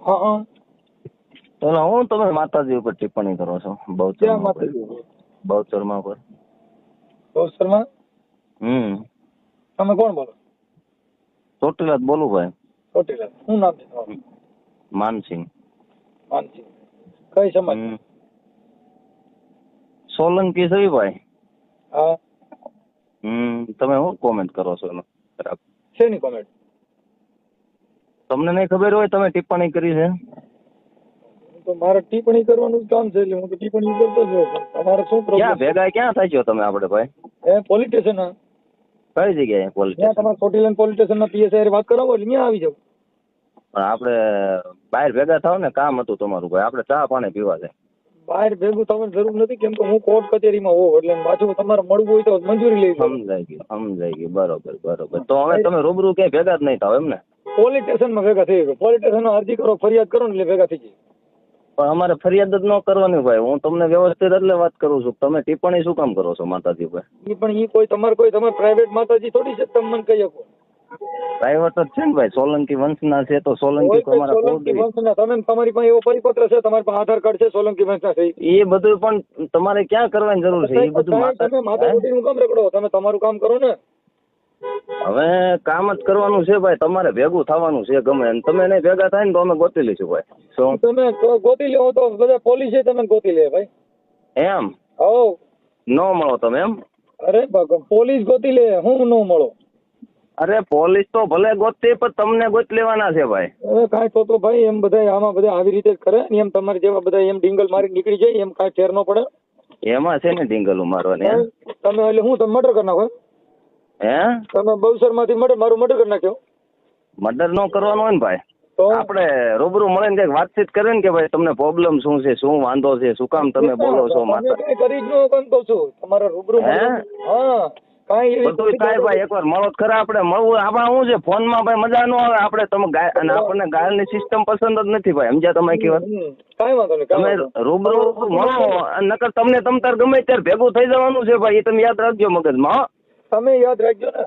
હા હા. તો હું તમે માતાજી ઉપર ટિપ્પણી કરો છો ક્યાં બહુચરમાં માતાજી? બહુચરમાં પર? શર્મા તમે કોણ બોલો? ચોટીલા જ બોલું ભાઈ. ચોટીલા. શું નામ છે તમારું? માનસિંહ. માનસિંહ. કઈ સમાજ? સોલંકી છે ભાઈ. હા. તમે શું કોમેન્ટ કરો છો એનો? શેની કોમેન્ટ? તમને નહીં ખબર હોય તમે ટિપ્પણી કરી છે? તો મારે ટિપ્પણી કરવાનું જ કામ છે એટલે હું તો ટિપ્પણી કરતો જ હોઉં. તમારે શું પ્રોબ્લેમ? ક્યાં ભેગા ક્યાં થાય છો તમે આપણે ભાઈ? Police station. કઈ જગ્યાએ પોલીસ ત્યાં સ્ટેશન? તમારે ચોટીલા પોલીસ સ્ટેશન ના પીએસઆઈ વાત કરાવો એટલે ત્યાં આવી જાવ. પણ આપણે બહાર ભેગા થાવ ને, કામ હતું તમારું ભાઈ, આપણે ચા પાણી પીવા છે. બહાર ભેગું થવાની જરૂર નથી કેમ કે હું કોર્ટ કચેરીમાં હોઉં એટલે પાછું તમારે મળવું હોય તો મંજૂરી લેવી પડે. સમજાઈ ગયું બરોબર બરોબર. તો હવે તમે રૂબરૂ ક્યાંય ભેગા જ નહીં થાવ એમ ને? પોલીસ સ્ટેશનમાં ભેગા થઈ ગયો. પોલીસ સ્ટેશનમાં અરજી કરો, ફરિયાદ કરો ને એટલે ભેગા થઈ જાય. પણ અમારે ફરિયાદ જ ન કરવાની ભાઈ. હું તમને વ્યવસ્થિત એટલે વાત કરું છું. તમે ટિપ્પણી શું કામ કરો છો માતાજી ઉપર? પણ કોઈ તમે પ્રાઇવેટ માતાજી થોડી છે તમે મને કહી શકો. પ્રાઇવેટ જ છે ને ભાઈ. સોલંકી વંશના છે તો સોલંકી તમારા સોલંકી વંશના તમે તમારી પાસે એવો પરિપત્ર છે, તમારી પાસે આધાર કાર્ડ છે સોલંકી વંશના છે? એ બધું પણ તમારે ક્યાં કરવાની જરૂર છે? એ બધું તમે માતાજીનું કામ રખડો, તમે તમારું કામ કરો ને. હવે કામ જ કરવાનું છે ભાઈ. તમારે ભેગું થવાનું છે ગમે એમ. તમે નહીં ભેગા થાય ને તો અમે ગોતી લઈશું ભાઈ. શું તમે ગોતી લો તો બધા પોલીસે તમે ગોતી લે ભાઈ. એમ હો ન મળો તમે એમ? અરે પોલીસ ગોતી લે, હું ન મળો? અરે પોલીસ તો ભલે ગોતતી પણ તમને ગોત લેવાના છે ભાઈ. હવે કાંઈ તો ભાઈ એમ બધા આમાં બધા આવી રીતે જ કરે ને, એમ તમારે જેવા બધા એમ ડિંગલ મારી નીકળી જાય એમ કાંઈ ફેર ન પડે. એમાં છે ને ડિંગલું મારવાની. તમે એટલે હું તમે મર્ડર કરી નાખો? હે તમે બહુસરમાંથી મારું મર્ડર કરી નાખ્યો? મર્ડર ન કરવાનું હોય ને ભાઈ. તો આપણે રૂબરૂ મળીને કઈક વાતચીત કરીએ ને કે ભાઈ તમને પ્રોબ્લેમ શું છે, શું વાંધો છે, શું કામ તમે બોલો છો માતા? કઈ કરી જ ન કહું છું તમારે રૂબરૂ. હા કાંઈ બધું થાય ભાઈ. એકવાર મળો ખરા. આપણે મળવું આપણે શું છે ફોનમાં ભાઈ મજા ન આવે. આપણે તમે અને આપણને ગાયલની સિસ્ટમ પસંદ જ નથી ભાઈ. સમજ્યા તમે કેવા? કાંઈ વાંધો નહીં. તમે રૂબરૂ મળો નકર તમને તમ તાર ગમે ત્યારે ભેગું થઈ જવાનું છે ભાઈ. એ તમે યાદ રાખજો મગજમાં. તમે યાદ રાખજો ને.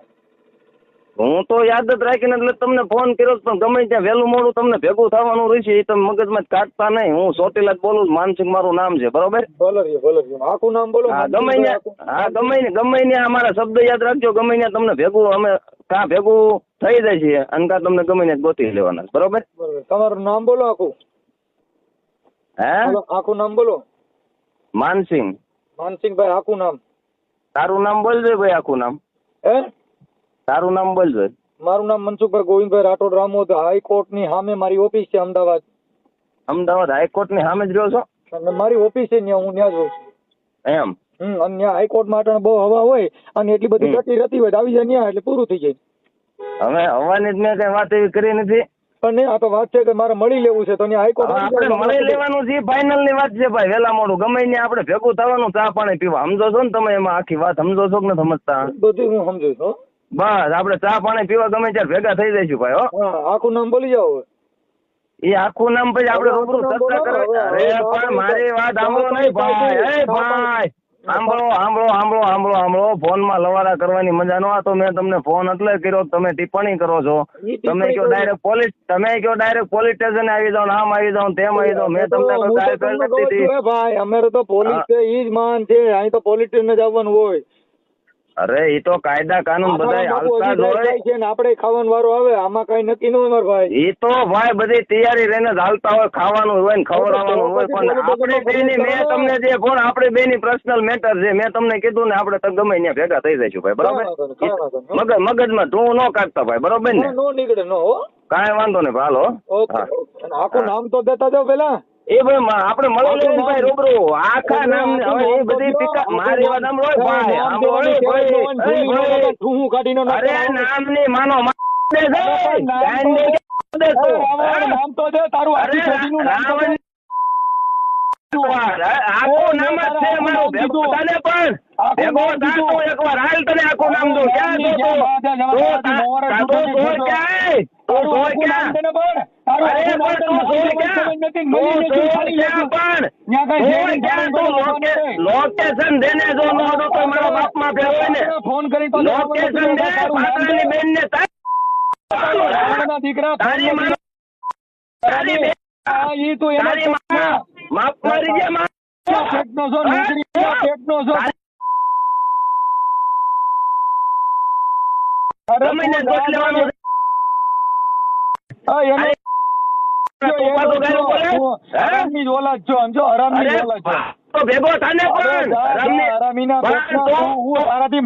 હું તો યાદ જ રાખીને એટલે તમને ફોન કર્યો પણ ગમે ત્યાં વહેલું મોડું તમને ભેગું થવાનું રહેશે એ તમે મગજમાં કાઢતા નહીં. હું ચોટીલા જ બોલું છું. માનસિંહ મારું નામ છે. બરોબર? ભલે આખું નામ બોલો. હા ગમે ત્યાં અમારા શબ્દ યાદ રાખજો. ગમે ત્યાં તમને ભેગું અમે કાં ભેગું થઈ જાય છે અને કાં તમને ગમે ત્યાં ગોતી લેવાના. બરોબર? તમારું નામ બોલો આખું. હે આખું નામ બોલો. માનસિંહ. માનસિંહભાઈ આખું નામ? તારું નામ બોલજો ભાઈ. આખું નામ હે? તારું નામ બોલજો. મારું નામ મનસુખભાઈ ગોવિંદભાઈ રાઠોડ રામોદ. હાઈકોર્ટની સામે મારી ઓફિસ છે અમદાવાદ. અમદાવાદ હાઈકોર્ટની સામે જ રહ્યો છો? અને મારી ઓફિસ છે ત્યાં, હું ત્યાં જ રહું છું. એમ? અને ત્યાં હાઈકોર્ટમાં અટાણે બહુ હવા હોય અને એટલી બધી ગતિ રહેતી હોય આવી જાય ત્યાં એટલે પૂરું થઈ જાય. હવે હવાની જ મેં કઈ વાત એવી કરી નથી. પણ આ તો વાત છે કે મારે મળી લેવું છે તો ત્યાં હાઈકોર્ટ આપણે મળી લેવાનું છે. ફાઇનલ ની વાત છે ભાઈ. વેલા મોડું ગમે ત્યાં આપણે ભેગું થવાનું, ચા પાણી પીવા. સમજો છો ને તમે? એમાં આખી વાત સમજો છો કે ન સમજતા? બધું હું સમજુ છું. બસ આપણે ચા પાણી પીવા ગમે ત્યારે ભેગા થઈ જઈશું ભાઈ. હો આખું નામ બોલી જાઓ. એ આખું નામ પછી આપણે રૂબરૂ ચર્ચા કરવા. અરે પણ મારી વાત સાંભળો નહીં ભાઈ. એ ભાઈ સાંભળો. ફોનમાં લવારા કરવાની મજા ન આવે તો મેં તમને ફોન એટલે કર્યો. તમે ટિપ્પણી કરો છો. તમે કયો ડાયરેક્ટ પોલીસ સ્ટેશન આવી જાવ, આમ આવી જાવ, તેમ આવી જાવ. મેં તમને ભાઈ અમે તો પોલીસ છે ઈ જ માન છે. અહીં તો પોલીસ સ્ટેશન જ આવવાનું હોય. અરે એ તો કાયદા કાનૂન બધા હાલતા જ હોય છે ને આપણે ખાવાનો વારો આવે આમાં કઈ નક્કી ન હોય ભાઈ. એ તો ભાઈ બધી તૈયારી રહીને જ હાલતા હોય. ખાવાનું હોય ને ખવડાવવાનું હોય. પણ આપણે બેની મેં તમને જે ફોન આપણે બેની પર્સનલ મેટર છે. મેં તમને કીધું ને આપણે તો ગમે ત્યાં ભેગા થઈ જઈશું ભાઈ. બરોબર? મગજમાં તું ન કાઢતા ભાઈ. બરોબર ને? નો નીકળે નો. કાંઈ વાંધો નહીં. હાલો. આખું નામ તો દેતા જાવ પેલા. એ ભાઈ આપણે મળી લઈને ભાઈ રૂબરૂ આખા નામ હવે એ બધી પિકા મારી વાત સાંભળો ભાઈ. અરે નામની માનો નામ તો દે તારું. આખું નામ જ છે મારું. ભેગો તને પણ ભેગો થાતો એકવાર હાલ તને આખું નામ દઉં. ક્યાં લોકેશન દેને જો નો તો મારા બાપમાં ફેરવે ને. ફોન કરી લોકેશન દે પાટણની બેન ને દીકરા. હા, ઈ તો એના તારી માં માફ મારી દે માં. પેટનો છો, નોકરીના પેટનો છો. અરે ગમે ને તું ગોત લેવાનું. હા, એનો અરે, પપ્પા તો ગાયરો બોલે? હે? હરામની જ ઓલાદ છો, સમજો, હરામની જ અરે ઓલાદ છો. તો ભેગો થાને અરે પણ જા, જા, હરામીના પણ પેટના તો- તું, હું તારાથી